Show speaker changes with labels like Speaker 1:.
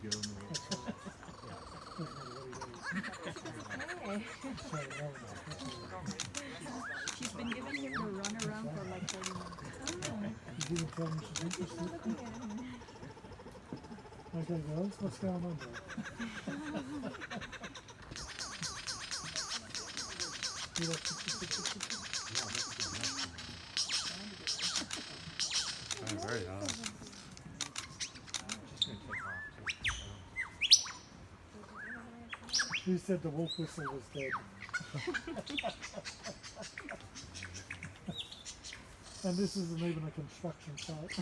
Speaker 1: girl in the world.
Speaker 2: She's been giving him the run around for like 30 minutes.
Speaker 3: You didn't tell me she's interested. Okay, girls, what's going on there? You like
Speaker 1: Very hard.
Speaker 3: Who said the wolf whistle was dead? And this isn't even a construction site.